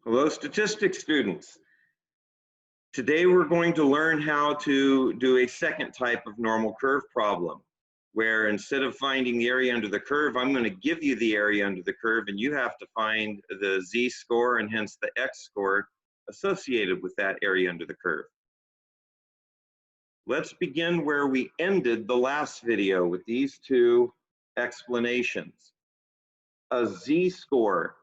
Hello, statistics students. Today we're going to learn how to do a second type of normal curve problem, where instead of finding the area under the curve, I'm going to give you the area under the curve and you have to find the z-score and hence the x-score associated with that area under the curve. Let's begin where we ended the last video with these two explanations. A z-score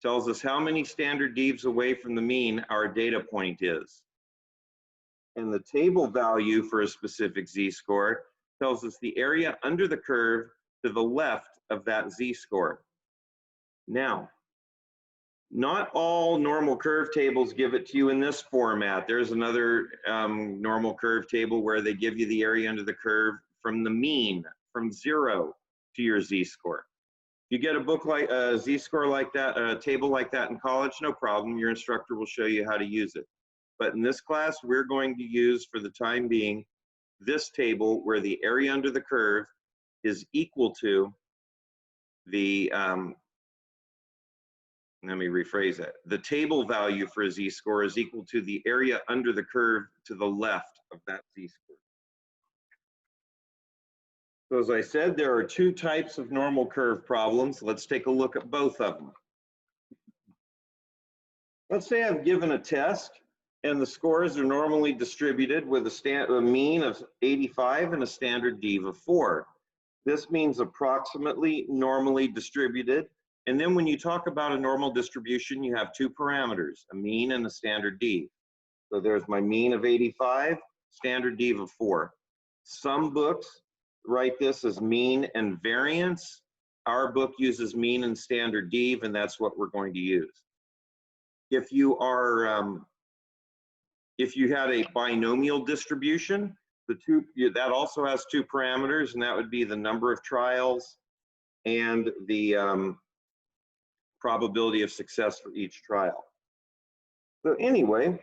tells us how many standard deviations away from the mean our data point is. And the table value for a specific z-score tells us the area under the curve to the left of that z-score. Now, not all normal curve tables give it to you in this format. There's another normal curve table where they give you the area under the curve from the mean, from 0 to your z-score. You get a book like a z-score like that, a table like that in college, no problem. Your instructor will show you how to use it. But in this class, we're going to use, for the time being, this table where the area under the curve is equal to the, let me rephrase that. The table value for a z-score is equal to the area under the curve to the left of that z-score. So as I said, there are two types of normal curve problems. Let's take a look at both of them. Let's say I've given a test and the scores are normally distributed with a mean of 85 and a standard dev of 4. This means approximately normally distributed. And then when you talk about a normal distribution, you have two parameters, a mean and a standard dev. So there's my mean of 85, standard dev of 4. Some books write this as mean and variance. Our book uses mean and standard dev, and that's what we're going to use. If you are, if you had a binomial distribution, that also has two parameters, and that would be the number of trials and the probability of success for each trial. So anyway,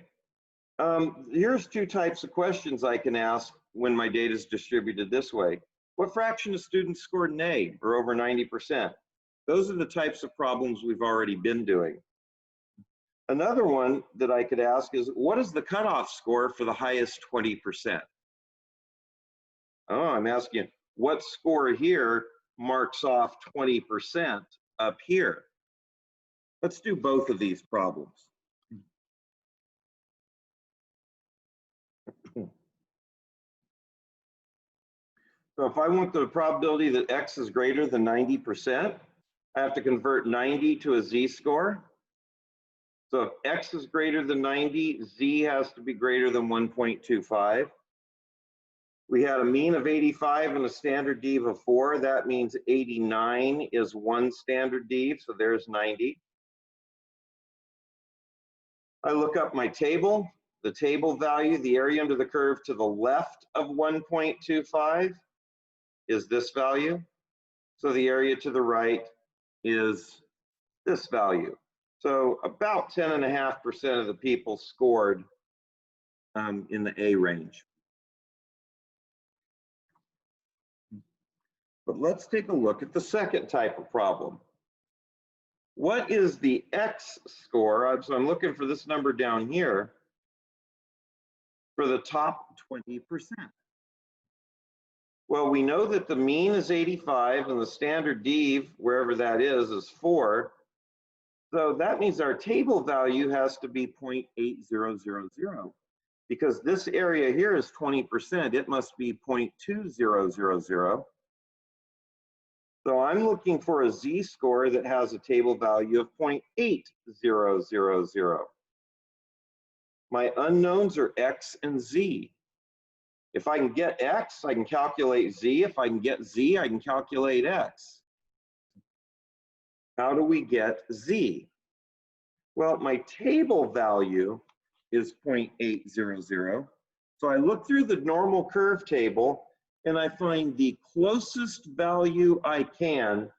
here's two types of questions I can ask when my data is distributed this way. What fraction of students scored an A, or over 90%? Those are the types of problems we've already been doing. Another one that I could ask is, what is the cutoff score for the highest 20%? Oh, I'm asking, what score here marks off 20% up here? Let's do both of these problems. So if I want the probability that X is greater than 90%, I have to convert 90 to a z-score. So if X is greater than 90, Z has to be greater than 1.25. We had a mean of 85 and a standard dev of 4. That means 89 is one standard dev, so there's 90. I look up my table. The table value, the area under the curve to the left of 1.25 is this value. So the area to the right is this value. So about 10.5% of the people scored in the A range. But let's take a look at the second type of problem. What is the X score? So I'm looking for this number down here for the top 20%. Well, we know that the mean is 85 and the standard dev, wherever that is 4. So that means our table value has to be 0.8000. Because this area here is 20%, it must be 0.2000. So I'm looking for a z-score that has a table value of 0.8000. My unknowns are X and Z. If I can get X, I can calculate Z. If I can get Z, I can calculate X. How do we get Z? Well, my table value is 0.800. So I look through the normal curve table and I find the closest value I can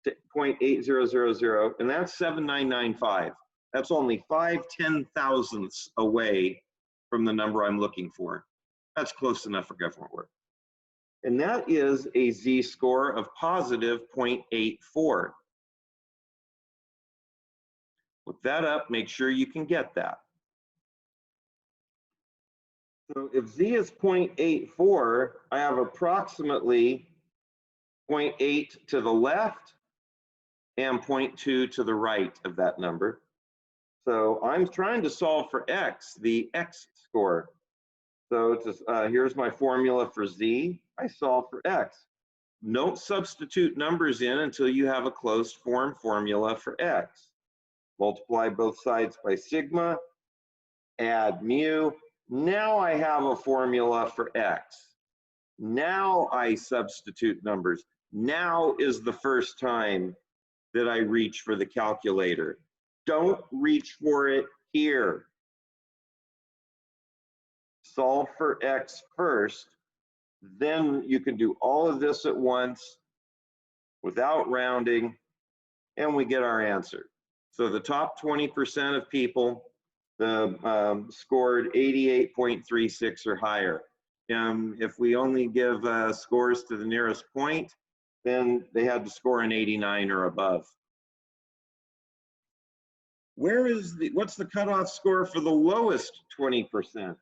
to 0.8000, and that's 7995. That's only 5/10,000ths away from the number I'm looking for. That's close enough for government work. And that is a z-score of positive 0.84. Look that up, make sure you can get that. So if Z is 0.84, I have approximately 0.8 to the left and 0.2 to the right of that number. So I'm trying to solve for X, the X score. So it's here's my formula for Z. I solve for X. Don't substitute numbers in until you have a closed form formula for X. Multiply both sides by sigma, add mu. Now I have a formula for X. Now I substitute numbers. Now is the first time that I reach for the calculator. Don't reach for it here. Solve for X first, then you can do all of this at once without rounding, and we get our answer. So the top 20% of people scored 88.36 or higher. If we only give scores to the nearest point, then they had to score an 89 or above. What's the cutoff score for the lowest 20%?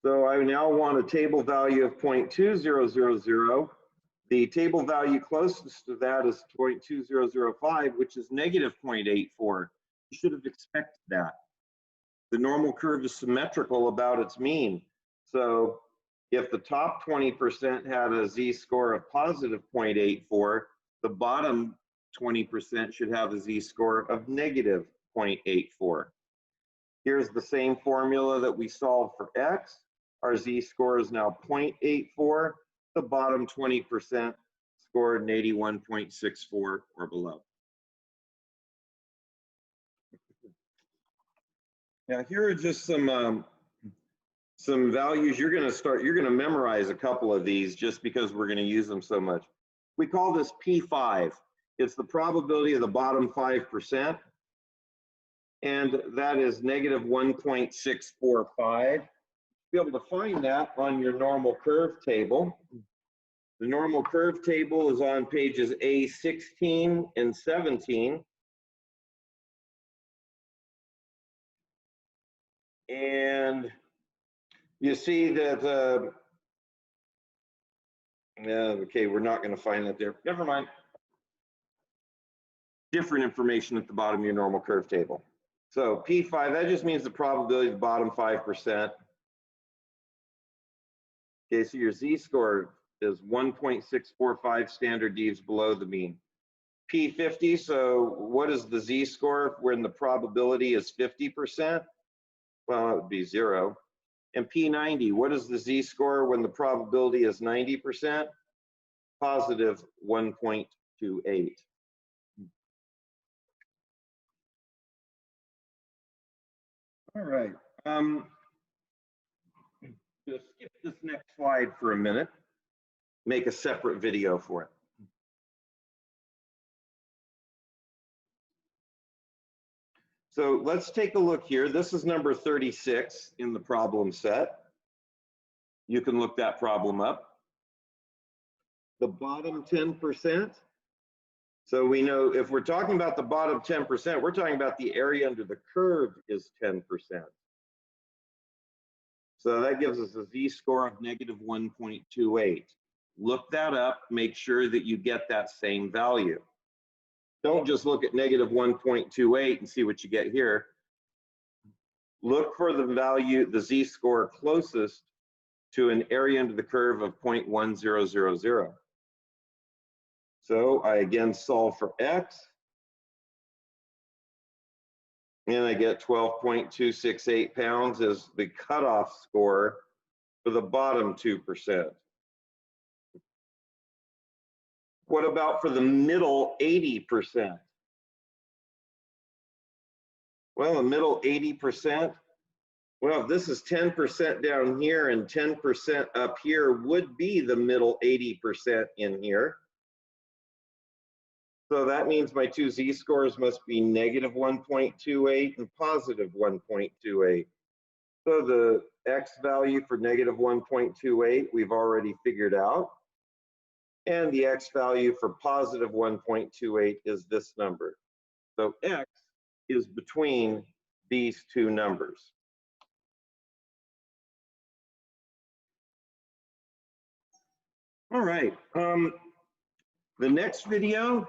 So I now want a table value of 0.2000. The table value closest to that is 0.2005, which is negative 0.84. You should have expected that. The normal curve is symmetrical about its mean. So if the top 20% had a z-score of positive 0.84, the bottom 20% should have a z-score of negative 0.84. Here's the same formula that we solved for X. Our z-score is now 0.84. The bottom 20% scored an 81.64 or below. Now here are just some values you're going to memorize a couple of these just because we're going to use them so much. We call this P5. It's the probability of the bottom 5%, and that is negative 1.645. Be able to find that on your normal curve table. The normal curve table is on pages A16 and 17. And you see that, okay, we're not going to find that there. Never mind. Different information at the bottom of your normal curve table. So P5, that just means the probability of the bottom 5%. Okay, so your z-score is 1.645 standard deviations below the mean. P50, so what is the z-score when the probability is 50%? Well, it would be 0. And P90, what is the z-score when the probability is 90%? Positive 1.28. All right. Just skip this next slide for a minute. Make a separate video for it. So let's take a look here. This is number 36 in the problem set. You can look that problem up. The bottom 10%. So we know if we're talking about the bottom 10%, we're talking about the area under the curve is 10%. So that gives us a z-score of negative 1.28. Look that up, make sure that you get that same value. Don't just look at negative 1.28 and see what you get here. Look for the value, the z-score closest to an area under the curve of 0.1000. So I again solve for X, and I get 12.268 pounds as the cutoff score for the bottom 2%. What about for the middle 80%? Well, the middle 80%, well, if this is 10% down here and 10% up here would be the middle 80% in here. So that means my two z-scores must be negative 1.28 and positive 1.28. So the X value for negative 1.28 we've already figured out. And the X value for positive 1.28 is this number. So X is between these two numbers. All right, the next video is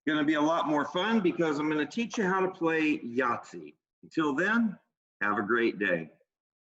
going to be a lot more fun because I'm going to teach you how to play Yahtzee. Until then, have a great day.